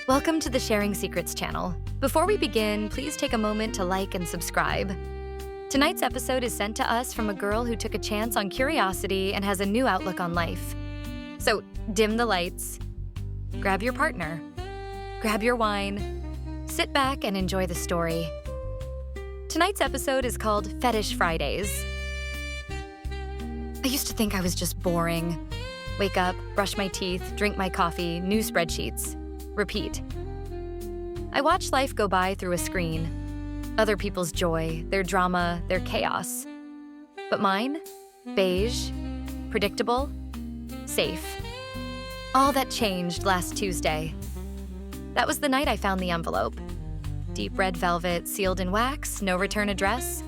Welcome to the Sharingsecretschannel. Before we begin, please take a moment to like and subscribe. Tonight's episode is sent to us from a girl who took a chance on curiosity and has a new outlook on life. So dim the lights, grab your partner, grab your wine, sit back and enjoy the story. Tonight's episode is called Fetish Fridays. I used to think I was just boring. Wake up, brush my teeth, drink my coffee, new spreadsheets. Repeat. I watch life go by through a screen. Other people's joy, their drama, their chaos. But mine? Beige, predictable, safe. All that changed last Tuesday. That was the night I found the envelope. Deep red velvet, sealed in wax, no return address.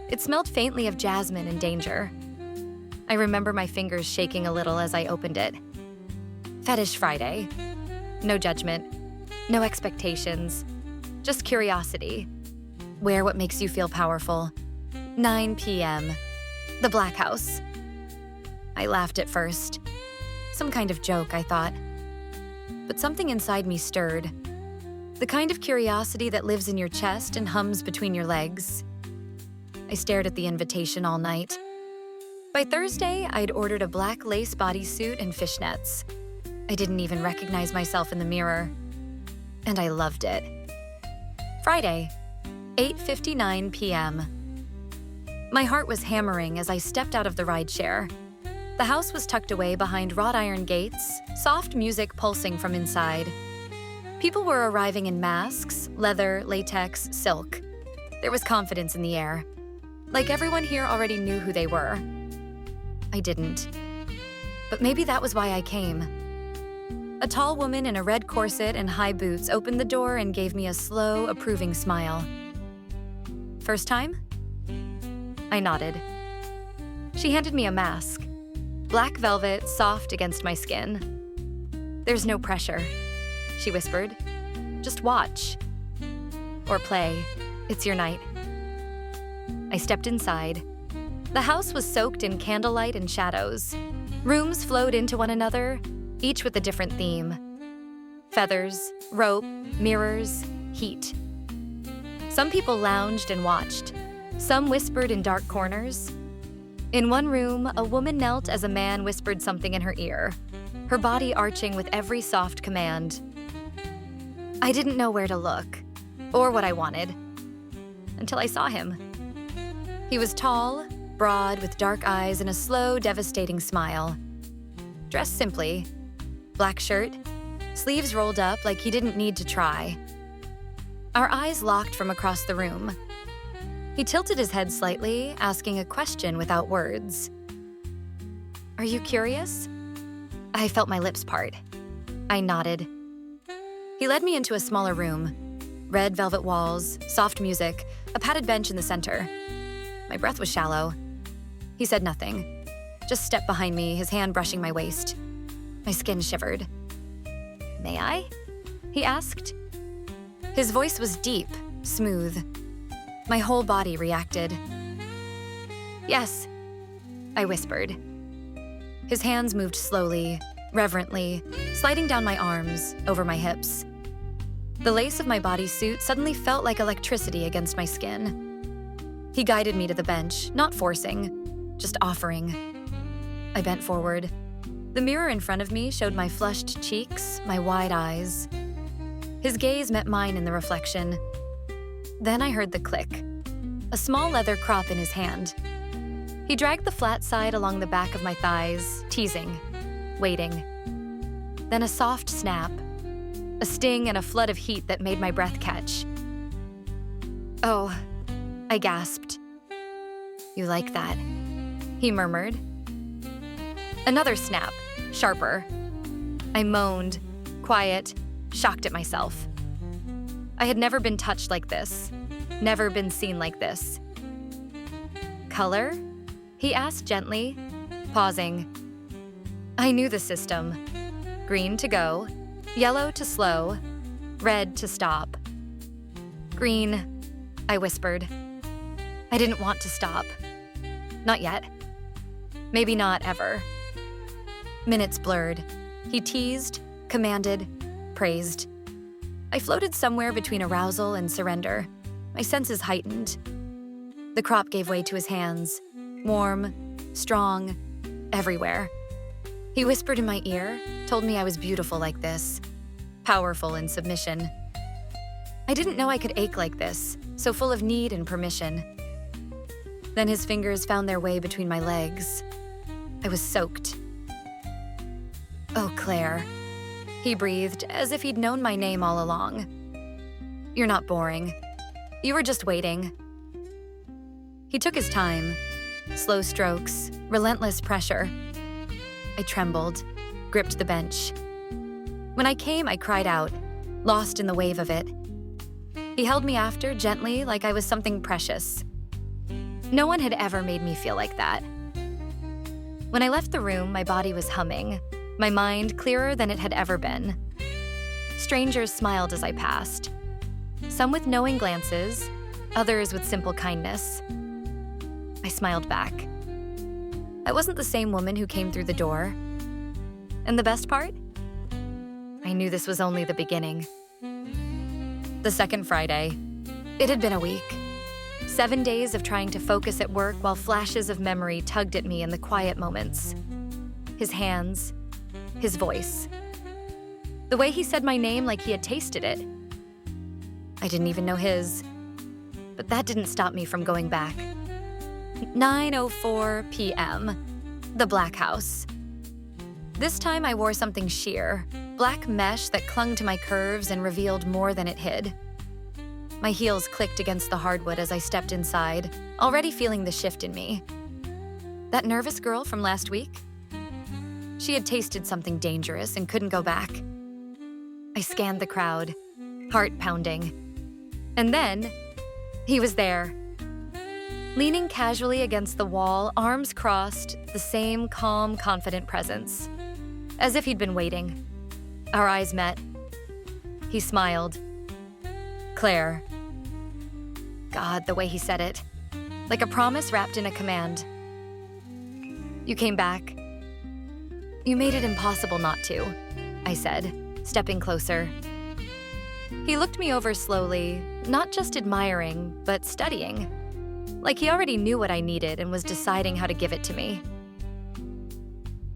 It smelled faintly of jasmine and danger. I remember my fingers shaking a little as I opened it. Fetish Friday. No judgment, no expectations, just curiosity. Wear what makes you feel powerful. 9 p.m. The Black House. I laughed at first. Some kind of joke, I thought. But something inside me stirred. The kind of curiosity that lives in your chest and hums between your legs. I stared at the invitation all night. By Thursday, I'd ordered a black lace bodysuit and fishnets. I didn't even recognize myself in the mirror. And I loved it. Friday, 8:59 p.m. My heart was hammering as I stepped out of the rideshare. The house was tucked away behind wrought iron gates, soft music pulsing from inside. People were arriving in masks, leather, latex, silk. There was confidence in the air. Like everyone here already knew who they were. I didn't. But maybe that was why I came. A tall woman in a red corset and high boots opened the door and gave me a slow, approving smile. First time? I nodded. She handed me a mask. Black velvet, soft against my skin. There's no pressure, she whispered. Just watch. Or play. It's your night. I stepped inside. The house was soaked in candlelight and shadows. Rooms flowed into one another, each with a different theme. Feathers, rope, mirrors, heat. Some people lounged and watched. Some whispered in dark corners. In one room, a woman knelt as a man whispered something in her ear, her body arching with every soft command. I didn't know where to look, or what I wanted, until I saw him. He was tall, broad, with dark eyes and a slow, devastating smile. Dressed simply. Black shirt, sleeves rolled up like he didn't need to try. Our eyes locked from across the room. He tilted his head slightly, asking a question without words. Are you curious? I felt my lips part. I nodded. He led me into a smaller room. Red velvet walls, soft music, a padded bench in the center. My breath was shallow. He said nothing, just stepped behind me, his hand brushing my waist. My skin shivered. May I? He asked. His voice was deep, smooth. My whole body reacted. Yes, I whispered. His hands moved slowly, reverently, sliding down my arms, over my hips. The lace of my bodysuit suddenly felt like electricity against my skin. He guided me to the bench, not forcing, just offering. I bent forward. The mirror in front of me showed my flushed cheeks, my wide eyes. His gaze met mine in the reflection. Then I heard the click. A small leather crop in his hand. He dragged the flat side along the back of my thighs, teasing, waiting. Then a soft snap. A sting and a flood of heat that made my breath catch. Oh, I gasped. You like that? He murmured. Another snap, sharper. I moaned, quiet, shocked at myself. I had never been touched like this, never been seen like this. Color? He asked gently, pausing. I knew the system. Green to go, yellow to slow, red to stop. Green, I whispered. I didn't want to stop. Not yet. Maybe not ever. Minutes blurred. He teased, commanded, praised. I floated somewhere between arousal and surrender, my senses heightened. The crop gave way to his hands, warm, strong, everywhere. He whispered in my ear, told me I was beautiful like this, powerful in submission. I didn't know I could ache like this, so full of need and permission. Then his fingers found their way between my legs. I was soaked. "Oh, Claire," he breathed, as if he'd known my name all along. "You're not boring. You were just waiting." He took his time. Slow strokes, relentless pressure. I trembled, gripped the bench. When I came, I cried out, lost in the wave of it. He held me after, gently, like I was something precious. No one had ever made me feel like that. When I left the room, my body was humming, my mind clearer than it had ever been. Strangers smiled as I passed. Some with knowing glances, others with simple kindness. I smiled back. I wasn't the same woman who came through the door. And the best part? I knew this was only the beginning. The second Friday. It had been a week. 7 days of trying to focus at work while flashes of memory tugged at me in the quiet moments. His hands, his voice. The way he said my name like he had tasted it. I didn't even know his. But that didn't stop me from going back. 9:04 p.m. The Black House. This time I wore something sheer, black mesh that clung to my curves and revealed more than it hid. My heels clicked against the hardwood as I stepped inside, already feeling the shift in me. That nervous girl from last week? She had tasted something dangerous and couldn't go back. I scanned the crowd, heart pounding. And then, he was there. Leaning casually against the wall, arms crossed, the same calm, confident presence. As if he'd been waiting. Our eyes met. He smiled. "Claire." God, the way he said it. Like a promise wrapped in a command. "You came back." "You made it impossible not to," I said, stepping closer. He looked me over slowly, not just admiring, but studying. Like he already knew what I needed and was deciding how to give it to me.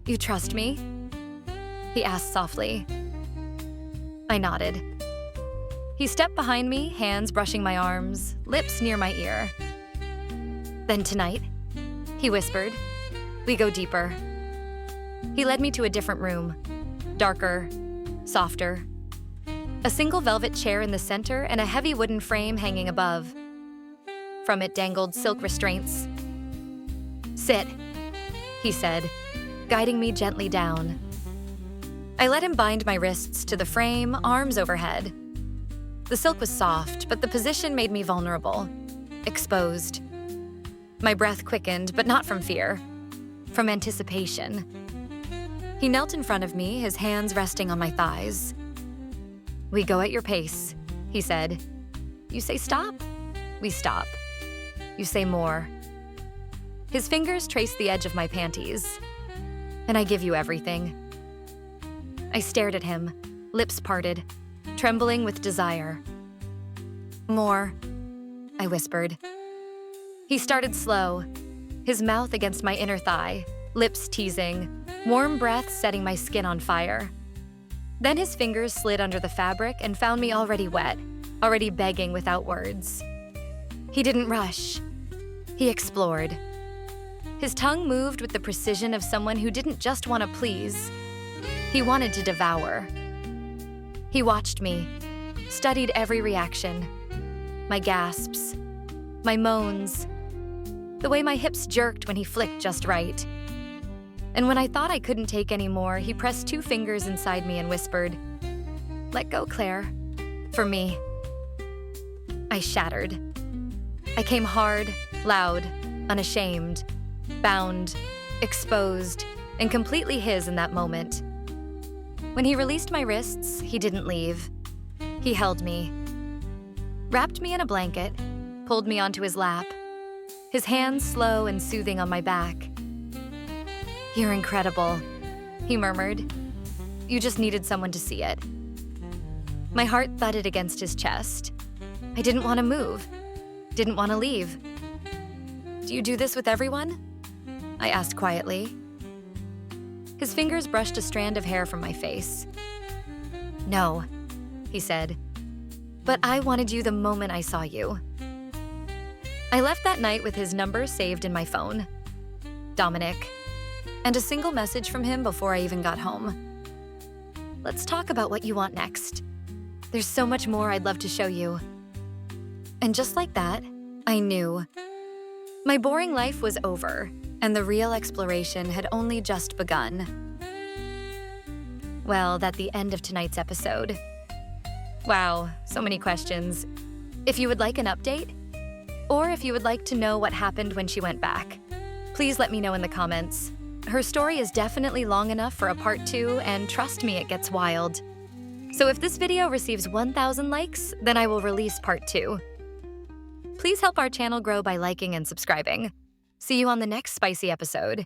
"You trust me?" he asked softly. I nodded. He stepped behind me, hands brushing my arms, lips near my ear. "Then tonight," he whispered, "we go deeper." He led me to a different room, darker, softer. A single velvet chair in the center and a heavy wooden frame hanging above. From it dangled silk restraints. "Sit," he said, guiding me gently down. I let him bind my wrists to the frame, arms overhead. The silk was soft, but the position made me vulnerable, exposed. My breath quickened, but not from fear, from anticipation. He knelt in front of me, his hands resting on my thighs. "We go at your pace," he said. "You say stop, we stop. You say more." His fingers traced the edge of my panties. "And I give you everything." I stared at him, lips parted, trembling with desire. "More," I whispered. He started slow, his mouth against my inner thigh, lips teasing, warm breath setting my skin on fire. Then his fingers slid under the fabric and found me already wet, already begging without words. He didn't rush. He explored. His tongue moved with the precision of someone who didn't just want to please. He wanted to devour. He watched me, studied every reaction. My gasps, my moans, the way my hips jerked when he flicked just right. And when I thought I couldn't take any more, he pressed 2 fingers inside me and whispered, "Let go, Claire. For me." I shattered. I came hard, loud, unashamed, bound, exposed, and completely his in that moment. When he released my wrists, he didn't leave. He held me, wrapped me in a blanket, pulled me onto his lap, his hands slow and soothing on my back. "You're incredible," he murmured. "You just needed someone to see it." My heart thudded against his chest. I didn't want to move. Didn't want to leave. "Do you do this with everyone?" I asked quietly. His fingers brushed a strand of hair from my face. "No," he said, "but I wanted you the moment I saw you." I left that night with his number saved in my phone. Dominic. And a single message from him before I even got home. "Let's talk about what you want next. There's so much more I'd love to show you." And just like that, I knew. My boring life was over, and the real exploration had only just begun. Well, that's the end of tonight's episode. Wow, so many questions. If you would like an update, or if you would like to know what happened when she went back, please let me know in the comments. Her story is definitely long enough for a part 2, and trust me, it gets wild. So if this video receives 1,000 likes, then I will release part 2. Please help our channel grow by liking and subscribing. See you on the next spicy episode.